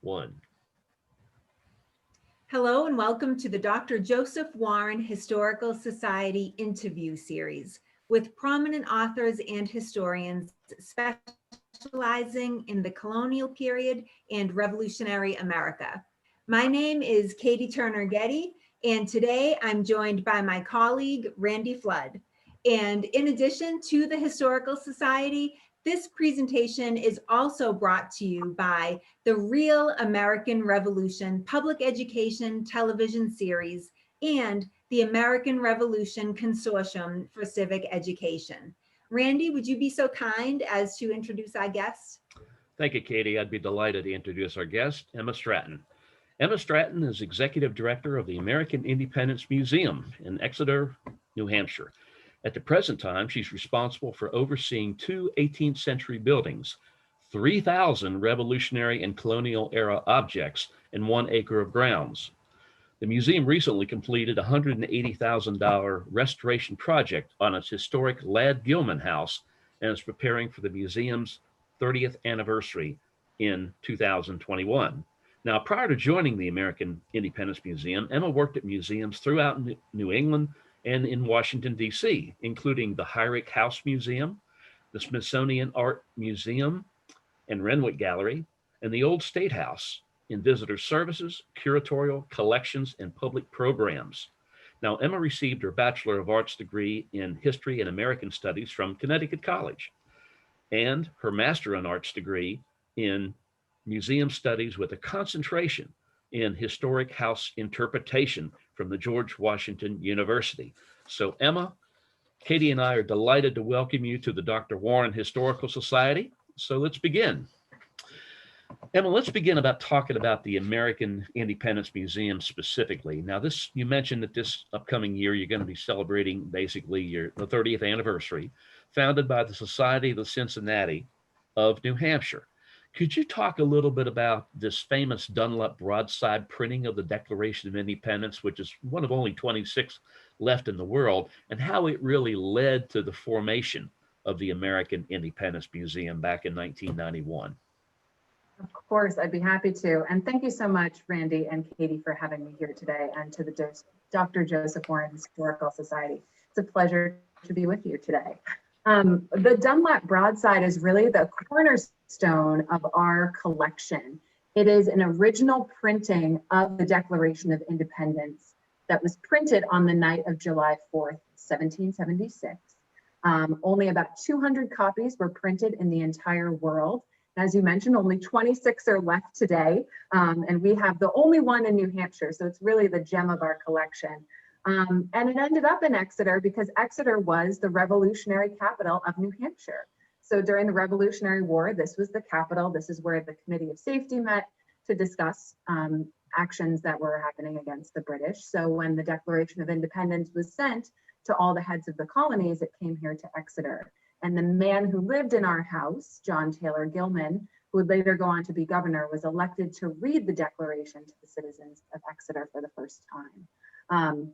one. Hello and welcome to the Dr. Joseph Warren Historical Society interview series with prominent authors and historians specializing in the colonial period and Revolutionary America. My name is Katie Turner Getty, and today I'm joined by my colleague, Randy Flood. And in addition to the Historical Society, this presentation is also brought to you by the Real American Revolution Public Education Television Series and the American Revolution Consortium for Civic Education. Randy, would you be so kind as to introduce our guest? Thank you, Katie. I'd be delighted to introduce our guest, Emma Stratton. Emma Stratton is Executive Director of the American Independence Museum in Exeter, New Hampshire. At the present time, she's responsible for overseeing two 18th century buildings, 3,000 Revolutionary and colonial era objects, and 1 acre of grounds. The museum recently completed a $180,000 restoration project on its historic Ladd Gilman house and is preparing for the museum's 30th anniversary in 2021. Now, prior to joining the American Independence Museum, Emma worked at museums throughout New England and in Washington, D.C., including the Hyrick House Museum, the Smithsonian Art Museum and Renwick Gallery, and the Old State House in visitor services, curatorial, collections, and public programs. Now, Emma received her Bachelor of Arts degree in History and American Studies from Connecticut College and her Master in Arts degree in Museum Studies with a concentration in Historic House Interpretation from the George Washington University. So Emma, Katie and I are delighted to welcome you to the Dr. Warren Historical Society. So let's begin. Emma, let's begin about talking about the American Independence Museum specifically. Now, you mentioned that this upcoming year, you're going to be celebrating basically the 30th anniversary, founded by the Society of the Cincinnati of New Hampshire. Could you talk a little bit about this famous Dunlop broadside printing of the Declaration of Independence, which is one of only 26 left in the world, and how it really led to the formation of the American Independence Museum back in 1991? Of course, I'd be happy to. And thank you so much, Randy and Katie, for having me here today, and to the Dr. Joseph Warren Historical Society. It's a pleasure to be with you today. The Dunlop broadside is really the cornerstone of our collection. It is an original printing of the Declaration of Independence that was printed on the night of July 4th, 1776. Only about 200 copies were printed in the entire world. As you mentioned, only 26 are left today, and we have the only one in New Hampshire, so it's really the gem of our collection. And it ended up in Exeter because Exeter was the revolutionary capital of New Hampshire. So during the Revolutionary War, this was the capital. This is where the Committee of Safety met to discuss actions that were happening against the British. So when the Declaration of Independence was sent to all the heads of the colonies, it came here to Exeter. And the man who lived in our house, John Taylor Gilman, who would later go on to be governor, was elected to read the Declaration to the citizens of Exeter for the first time.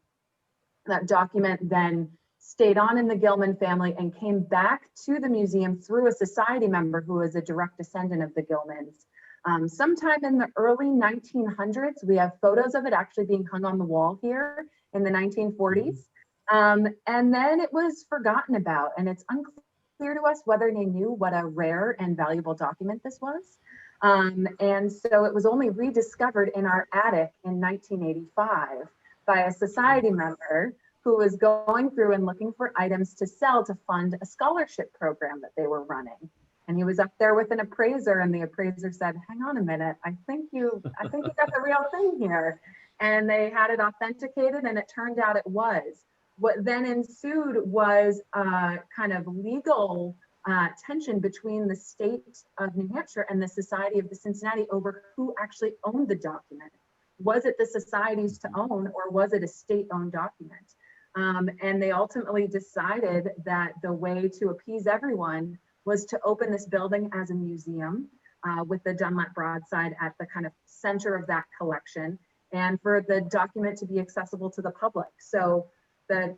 That document then stayed on in the Gilman family and came back to the museum through a society member who was a direct descendant of the Gilmans. Sometime in the early 1900s, we have photos of it actually being hung on the wall here in the 1940s. And then it was forgotten about, and it's unclear to us whether they knew what a rare and valuable document this was. And so it was only rediscovered in our attic in 1985 by a society member who was going through and looking for items to sell to fund a scholarship program that they were running. And he was up there with an appraiser, and the appraiser said, "Hang on a minute, I think you got the real thing here." And they had it authenticated, and it turned out it was. What then ensued was kind of legal tension between the state of New Hampshire and the Society of the Cincinnati over who actually owned the document. Was it the society's to own, or was it a state-owned document? And they ultimately decided that the way to appease everyone was to open this building as a museum with the Dunlop broadside at the kind of center of that collection, and for the document to be accessible to the public. So the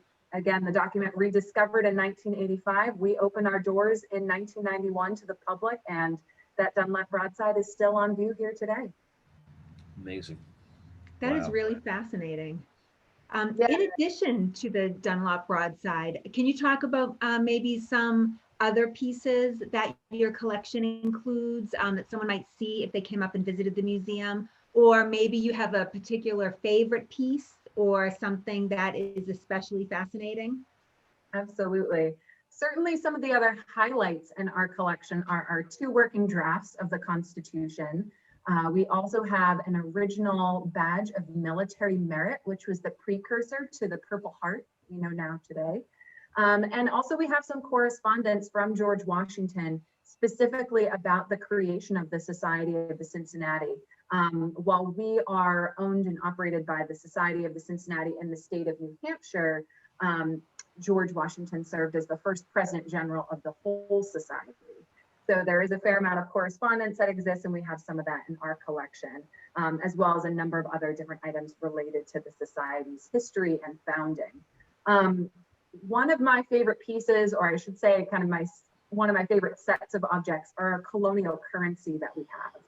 document rediscovered in 1985, we opened our doors in 1991 to the public, and that Dunlop broadside is still on view here today. Amazing. That is Wow. really fascinating. Yeah. In addition to the Dunlop broadside, can you talk about maybe some other pieces that your collection includes that someone might see if they came up and visited the museum? Or maybe you have a particular favorite piece or something that is especially fascinating? Absolutely. Certainly, some of the other highlights in our collection are our two working drafts of the Constitution. We also have an original badge of military merit, which was the precursor to the Purple Heart we know now today. And also we have some correspondence from George Washington, specifically about the creation of the Society of the Cincinnati. While we are owned and operated by the Society of the Cincinnati in the state of New Hampshire, George Washington served as the first president general of the whole society. So there is a fair amount of correspondence that exists, and we have some of that in our collection, as well as a number of other different items related to the society's history and founding. One of my favorite pieces, or I should say one of my favorite sets of objects, are colonial currency that we have.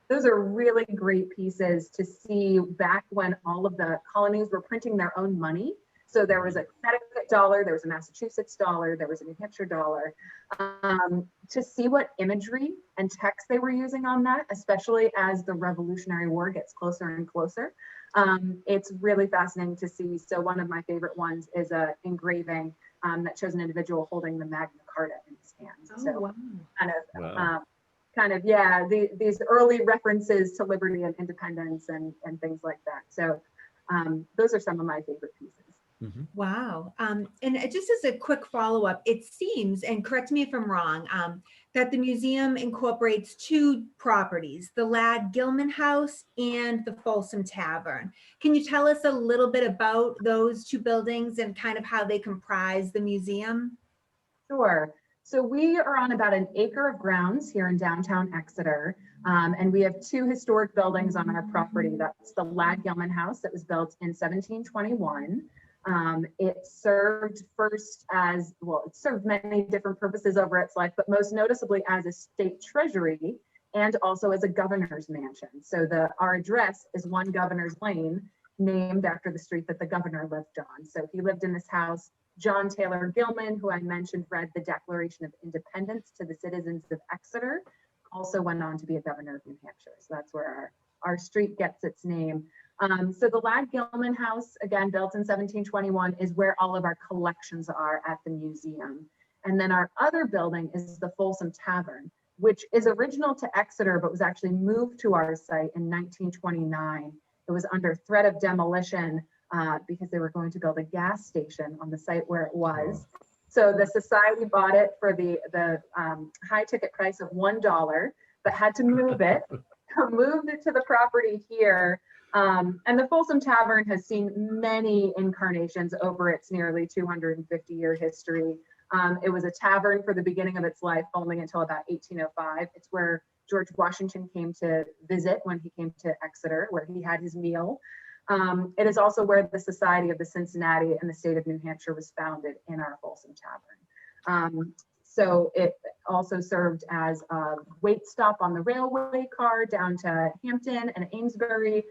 Those are really great pieces to see back when all of the colonies were printing their own money. So there was a Connecticut dollar, there was a Massachusetts dollar, there was a New Hampshire dollar. To see what imagery and text they were using on that, especially as the Revolutionary War gets closer and closer, it's really fascinating to see. So one of my favorite ones is an engraving that shows an individual holding the Magna Carta in his hands. Oh, So wow. yeah, these early references to liberty and independence and things like that. So those are some of my favorite pieces. Mhm. Wow. And just as a quick follow-up, it seems, and correct me if I'm wrong, that the museum incorporates two properties, the Lad Gilman House and the Folsom Tavern. Can you tell us a little bit about those two buildings and kind of how they comprise the museum? Sure. So we are on about an acre of grounds here in downtown Exeter. And we have two historic buildings on our property. That's the Lad Gilman House that was built in 1721. It served first as, well, it served many different purposes over its life, but most noticeably as a state treasury and also as a governor's mansion. So our address is 1 Governor's Lane, named after the street that the governor lived on. So he lived in this house. John Taylor Gilman, who I mentioned, read the Declaration of Independence to the citizens of Exeter, also went on to be a governor of New Hampshire. So that's where our street gets its name. So the Lad Gilman House, again, built in 1721, is where all of our collections are at the museum. And then our other building is the Folsom Tavern, which is original to Exeter, but was actually moved to our site in 1929. It was under threat of demolition because they were going to build a gas station on the site where it was. So the society bought it for the high ticket price of $1, but had to move it, moved it to the property here. And the Folsom Tavern has seen many incarnations over its nearly 250-year history. It was a tavern for the beginning of its life, only until about 1805. It's where George Washington came to visit when he came to Exeter, where he had his meal. It is also where the Society of the Cincinnati in the state of New Hampshire was founded, in our Folsom Tavern. So it also served as a wait stop on the railway car down to Hampton and Amesbury.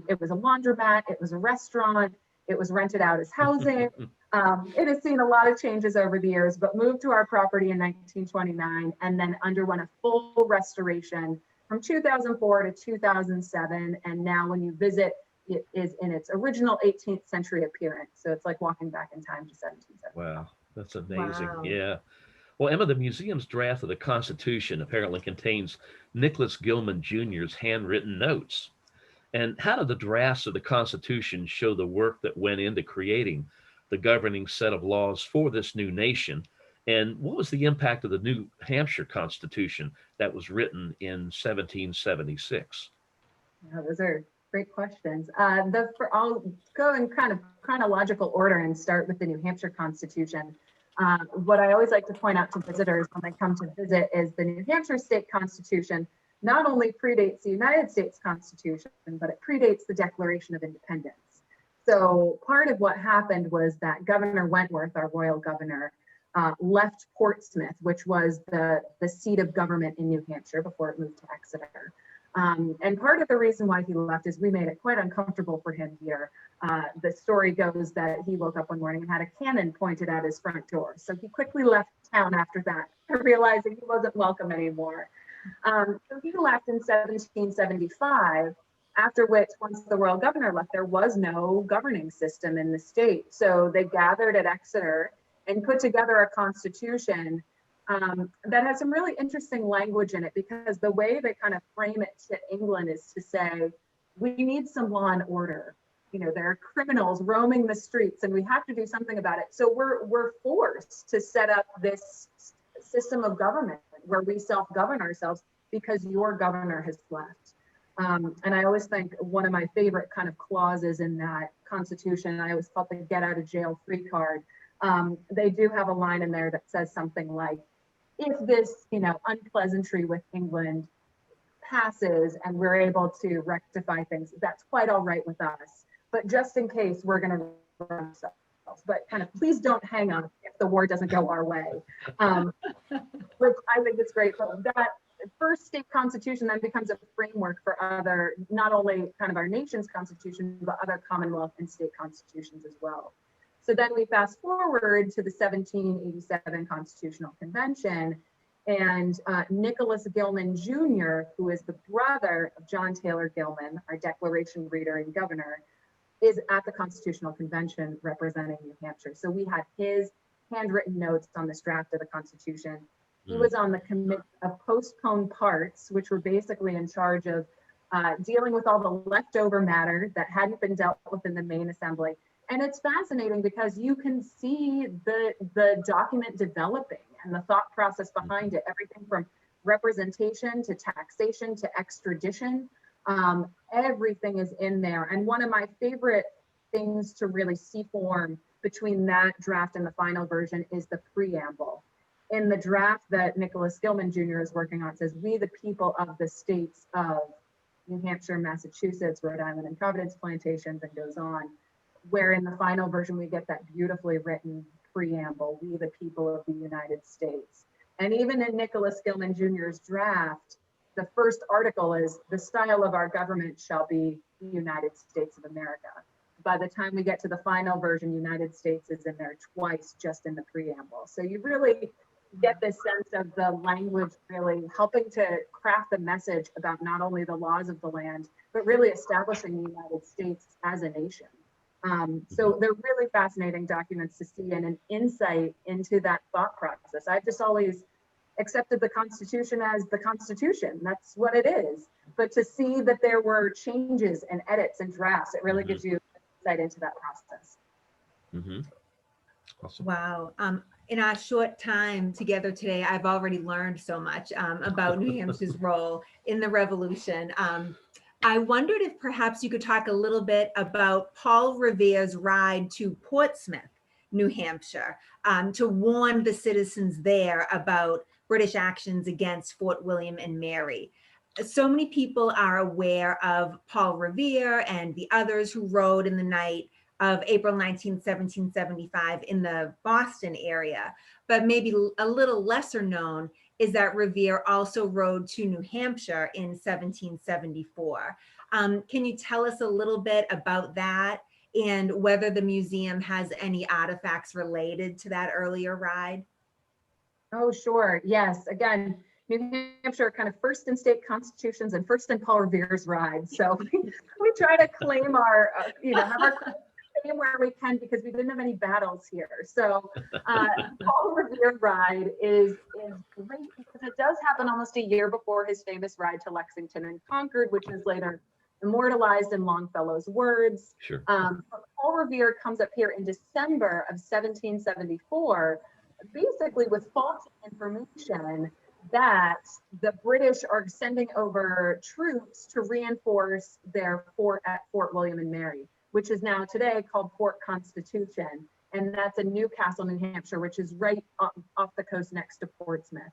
It was a laundromat, it was a restaurant, it was rented out as housing. It has seen a lot of changes over the years, but moved to our property in 1929 and then underwent a full restoration from 2004 to 2007. And now when you visit, it is in its original 18th century appearance. So it's like walking back in time to 1770. Wow, that's amazing. Wow. Yeah. Well, Emma, the museum's draft of the Constitution apparently contains Nicholas Gilman Jr.'s handwritten notes. And how do the drafts of the Constitution show the work that went into creating the governing set of laws for this new nation? And what was the impact of the New Hampshire Constitution that was written in 1776? Those are great questions. I'll go in kind of chronological order and start with the New Hampshire Constitution. What I always like to point out to visitors when they come to visit is the New Hampshire State Constitution not only predates the United States Constitution, but it predates the Declaration of Independence. So part of what happened was that Governor Wentworth, our royal governor, left Portsmouth, which was the seat of government in New Hampshire before it moved to Exeter. And part of the reason why he left is we made it quite uncomfortable for him here. The story goes that he woke up one morning and had a cannon pointed at his front door. So he quickly left town after that, realizing he wasn't welcome anymore. So he left in 1775, after which, once the royal governor left, there was no governing system in the state. So they gathered at Exeter and put together a constitution that has some really interesting language in it, because the way they kind of frame it to England is to say, we need some law and order. You know, there are criminals roaming the streets and we have to do something about it. So we're forced to set up this system of government where we self-govern ourselves because your governor has left. And I always think one of my favorite kind of clauses in that constitution, I always call it the get out of jail free card. They do have a line in there that says something like, if this, you know, unpleasantry with England passes and we're able to rectify things, that's quite all right with us. But just in case, we're going to run ourselves. But kind of please don't hang on if the war doesn't go our way. Which I think is great. But that first state constitution then becomes a framework for other, not only kind of our nation's constitution, but other commonwealth and state constitutions as well. So then we fast forward to the 1787 Constitutional Convention, and Nicholas Gilman Jr., who is the brother of John Taylor Gilman, our Declaration reader and governor, is at the Constitutional Convention representing New Hampshire. So we had his handwritten notes on this draft of the Constitution. He was on the committee of postponed parts, which were basically in charge of dealing with all the leftover matter that hadn't been dealt with in the main assembly. And it's fascinating because you can see the document developing and the thought process behind it, everything from representation to taxation to extradition. Everything is in there. And one of my favorite things to really see form between that draft and the final version is the preamble. In the draft that Nicholas Gilman Jr. is working on, it says, we the people of the states of New Hampshire, Massachusetts, Rhode Island, and Providence plantations, and goes on. Where in the final version, we get that beautifully written preamble, we the people of the United States. And even in Nicholas Gilman Jr.'s draft, the first article is, the style of our government shall be the United States of America. By the time we get to the final version, United States is in there twice just in the preamble. So you really get this sense of the language really helping to craft the message about not only the laws of the land, but really establishing the United States as a nation. So they're really fascinating documents to see and an insight into that thought process. I've just always accepted the Constitution as the Constitution. That's what it is. But to see that there were changes and edits and drafts, it really gives you insight into that process. Awesome. Wow. In our short time together today, I've already learned so much about New Hampshire's role in the Revolution. I wondered if perhaps you could talk a little bit about Paul Revere's ride to Portsmouth, New Hampshire, to warn the citizens there about British actions against Fort William and Mary. So many people are aware of Paul Revere and the others who rode in the night of April 19, 1775 in the Boston area, but maybe a little lesser known is that Revere also rode to New Hampshire in 1774. Can you tell us a little bit about that and whether the museum has any artifacts related to that earlier ride? Oh, sure. Yes. Again, New Hampshire kind of first in state constitutions and first in Paul Revere's ride. So we try to claim our, have our claim where we can because we didn't have any battles here. So Paul Revere ride is great because it does happen almost a year before his famous ride to Lexington and Concord, which is later immortalized in Longfellow's words. Sure. Paul Revere comes up here in December of 1774, basically with false information that the British are sending over troops to reinforce their fort at Fort William and Mary, which is now today called Fort Constitution. And that's in Newcastle, New Hampshire, which is right off the coast next to Portsmouth.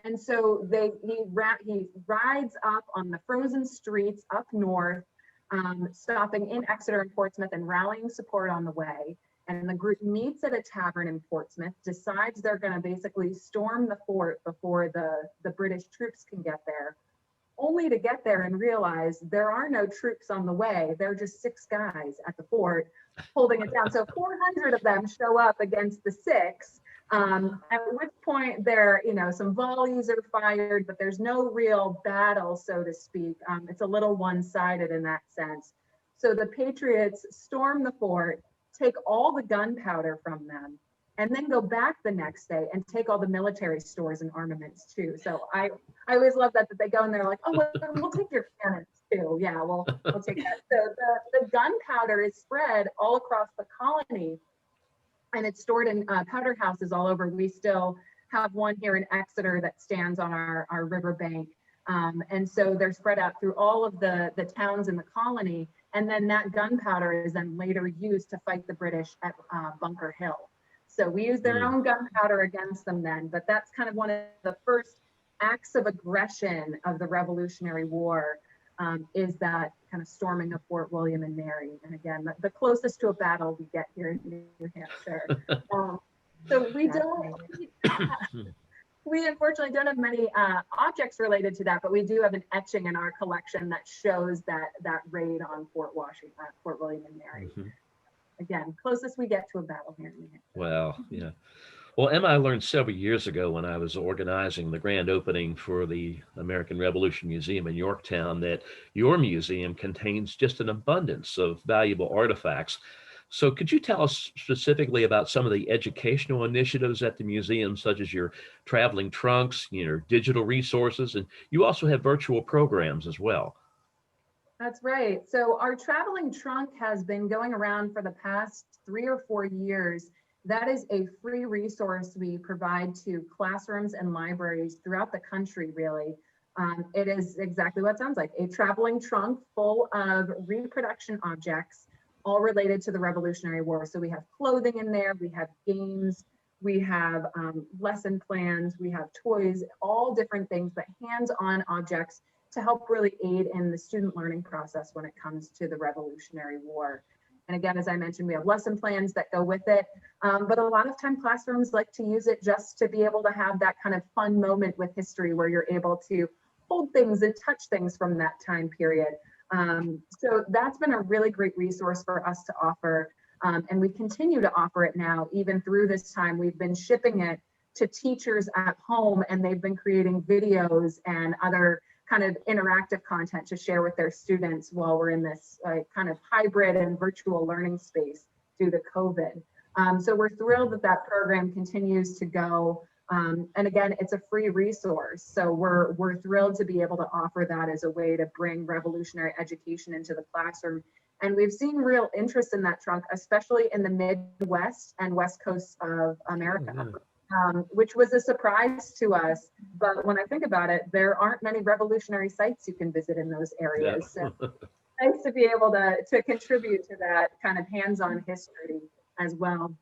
And so he rides up on the frozen streets up north, stopping in Exeter and Portsmouth and rallying support on the way. And the group meets at a tavern in Portsmouth, decides they're going to basically storm the fort before the British troops can get there. only to get there and realize there are no troops on the way. There are just 6 guys at the fort holding it down. So 400 of them show up against the 6. At which point there, some volleys are fired, but there's no real battle, so to speak. It's a little one-sided in that sense. So the Patriots storm the fort, take all the gunpowder from them, and then go back the next day and take all the military stores and armaments too. So I always love that they go and they're like, oh, we'll take your cannons too. Yeah, we'll take that. So the gunpowder is spread all across the colony, and it's stored in powder houses all over. We still have one here in Exeter that stands on our riverbank. And so they're spread out through all of the towns in the colony. And then that gunpowder is then later used to fight the British at Bunker Hill. So we use their own gunpowder against them then, but that's kind of one of the first acts of aggression of the Revolutionary War, is that kind of storming of Fort William and Mary. And again, the closest to a battle we get here in New Hampshire. So we unfortunately don't have many objects related to that, but we do have an etching in our collection that shows that raid on Fort William and Mary. Again, closest we get to a battle here in New Hampshire. Well, yeah. Well, Emma, I learned several years ago when I was organizing the grand opening for the American Revolution Museum in Yorktown that your museum contains just an abundance of valuable artifacts. So could you tell us specifically about some of the educational initiatives at the museum, such as your traveling trunks, digital resources, and you also have virtual programs as well? That's right. So our traveling trunk has been going around for the past 3 or 4 years. That is a free resource we provide to classrooms and libraries throughout the country, really. It is exactly what it sounds like, a traveling trunk full of reproduction objects, all related to the Revolutionary War. So we have clothing in there, we have games, we have lesson plans, we have toys, all different things, but hands-on objects to help really aid in the student learning process when it comes to the Revolutionary War. And again, as I mentioned, we have lesson plans that go with it, but a lot of time classrooms like to use it just to be able to have that kind of fun moment with history where you're able to hold things and touch things from that time period. So that's been a really great resource for us to offer. And we continue to offer it now, even through this time. We've been shipping it to teachers at home, and they've been creating videos and other kind of interactive content to share with their students while we're in this kind of hybrid and virtual learning space due to COVID. So we're thrilled that that program continues to go. And again, it's a free resource. So we're thrilled to be able to offer that as a way to bring revolutionary education into the classroom. And we've seen real interest in that trunk, especially in the Midwest and West Coast of America. Which was a surprise to us. But when I think about it, there aren't many revolutionary sites you can visit in those areas. Yeah. So nice to be able to contribute to that kind of hands-on history as well.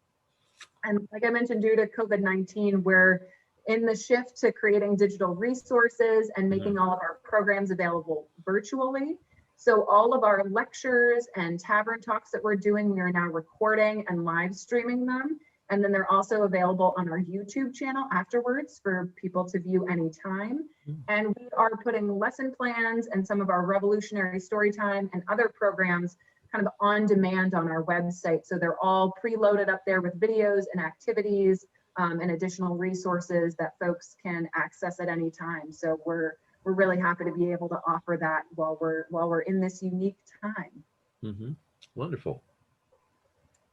And like I mentioned, due to COVID-19, we're in the shift to creating digital resources and making all of our programs available virtually. So all of our lectures and tavern talks that we're doing, we are now recording and live streaming them. And then they're also available on our YouTube channel afterwards for people to view anytime. And we are putting lesson plans and some of our revolutionary story time and other programs kind of on demand on our website. So they're all preloaded up there with videos and activities and additional resources that folks can access at any time. So we're really happy to be able to offer that while we're in this unique time. Wonderful.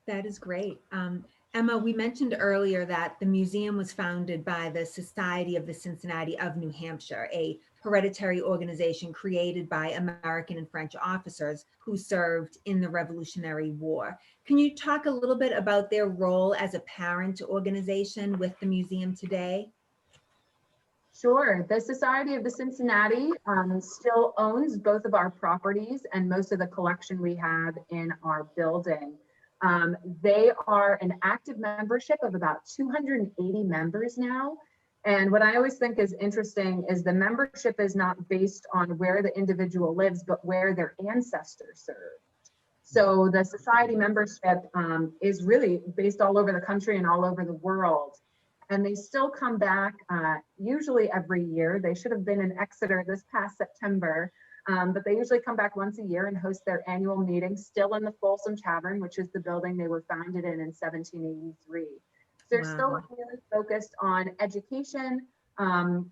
That is great. Emma, we mentioned earlier that the museum was founded by the Society of the Cincinnati of New Hampshire, a hereditary organization created by American and French officers who served in the Revolutionary War. Can you talk a little bit about their role as a parent organization with the museum today? Sure. The Society of the Cincinnati still owns both of our properties and most of the collection we have in our building. They are an active membership of about 280 members now. And what I always think is interesting is the membership is not based on where the individual lives, but where their ancestors served. So the society membership is really based all over the country and all over the world. And they still come back usually every year. They should have been in Exeter this past September, but they usually come back once a year and host their annual meeting still in the Folsom Tavern, which is the building they were founded in 1783. So they're still really focused on education,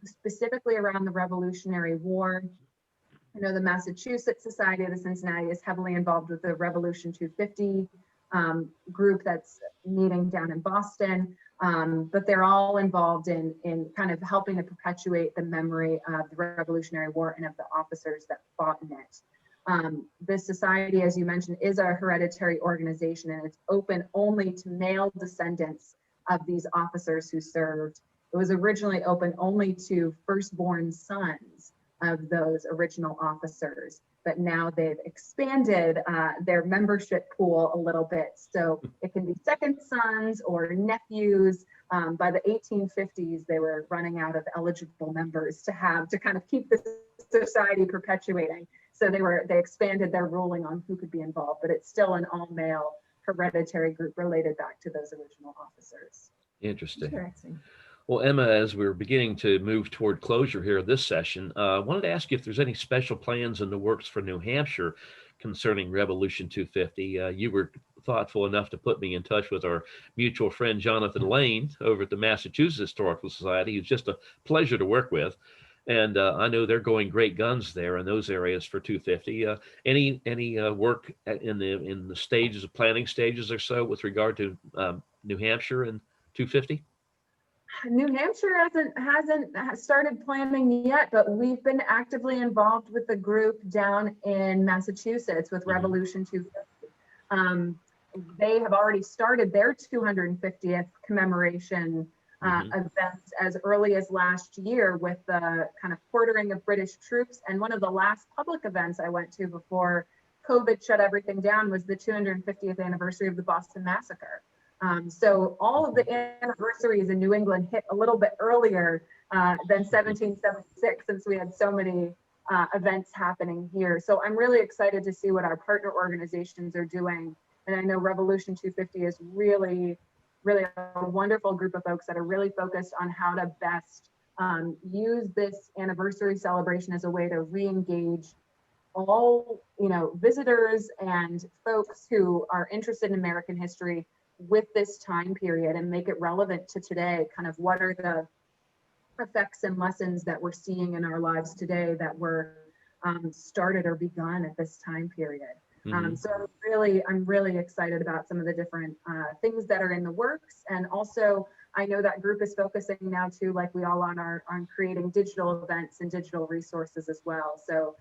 specifically around the Revolutionary War. I know the Massachusetts Society of the Cincinnati is heavily involved with the Revolution 250 group that's meeting down in Boston, but they're all involved in kind of helping to perpetuate the memory of the Revolutionary War and of the officers that fought in it. This society, as you mentioned, is a hereditary organization, and it's open only to male descendants of these officers who served. It was originally open only to firstborn sons of those original officers, but now they've expanded their membership pool a little bit. So it can be second sons or nephews. By the 1850s, they were running out of eligible members to kind of keep the society perpetuating. So they expanded their ruling on who could be involved, but it's still an all-male hereditary group related back to those original officers. Interesting. Well, Emma, as we're beginning to move toward closure here of this session, I wanted to ask you if there's any special plans in the works for New Hampshire concerning Revolution 250. You were thoughtful enough to put me in touch with our mutual friend, Jonathan Lane, over at the Massachusetts Historical Society. He's just a pleasure to work with. And I know they're going great guns there in those areas for 250. Any work in the stages of planning stages or so with regard to New Hampshire and 250? New Hampshire hasn't started planning yet, but we've been actively involved with the group down in Massachusetts with Revolution 250. They have already started their 250th commemoration events as early as last year with the kind of quartering of British troops. And one of the last public events I went to before COVID shut everything down was the 250th anniversary of the Boston Massacre. So all of the anniversaries in New England hit a little bit earlier than 1776, since we had so many events happening here. So I'm really excited to see what our partner organizations are doing. And I know Revolution 250 is really a wonderful group of folks that are really focused on how to best use this anniversary celebration as a way to re-engage all, visitors and folks who are interested in American history with this time period and make it relevant to today. Kind of what are the effects and lessons that we're seeing in our lives today that were started or begun at this time period. So I'm really excited about some of the different things that are in the works. And also I know that group is focusing now too, like we all are, on creating digital events and digital resources as well. So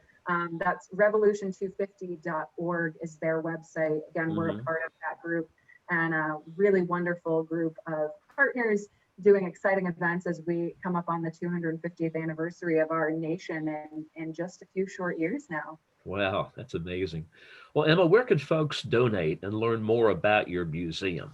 that's revolution250.org is their website. Again, we're a part of that group, and a really wonderful group of partners doing exciting events as we come up on the 250th anniversary of our nation in just a few short years now. Wow, that's amazing. Well, Emma, where can folks donate and learn more about your museum?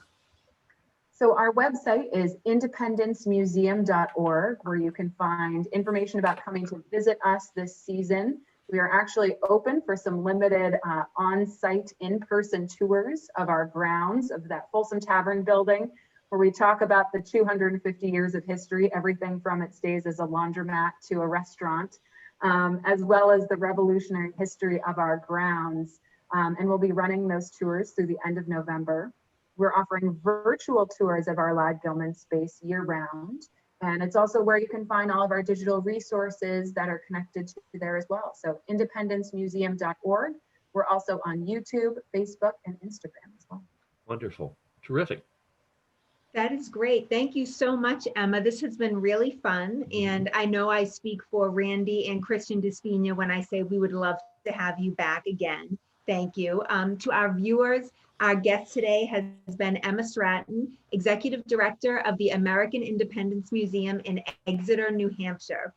So our website is independencemuseum.org, where you can find information about coming to visit us this season. We are actually open for some limited on-site in-person tours of our grounds of that Folsom Tavern building, where we talk about the 250 years of history, everything from its days as a laundromat to a restaurant, as well as the revolutionary history of our grounds. And we'll be running those tours through the end of November. We're offering virtual tours of our live Gilman space year-round. And it's also where you can find all of our digital resources that are connected to there as well. So independencemuseum.org. We're also on YouTube, Facebook, and Instagram as well. Wonderful. Terrific. That is great. Thank you so much, Emma. This has been really fun. And I know I speak for Randy and Christian Despina when I say we would love to have you back again. Thank you. To our viewers, our guest today has been Emma Stratton, Executive Director of the American Independence Museum in Exeter, New Hampshire.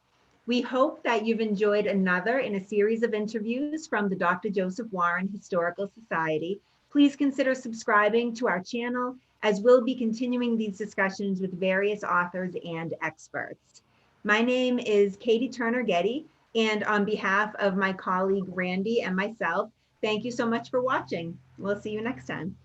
We hope that you've enjoyed another in a series of interviews from the Dr. Joseph Warren Historical Society. Please consider subscribing to our channel, as we'll be continuing these discussions with various authors and experts. My name is Katie Turner Getty, and on behalf of my colleague Randy and myself, thank you so much for watching. We'll see you next time.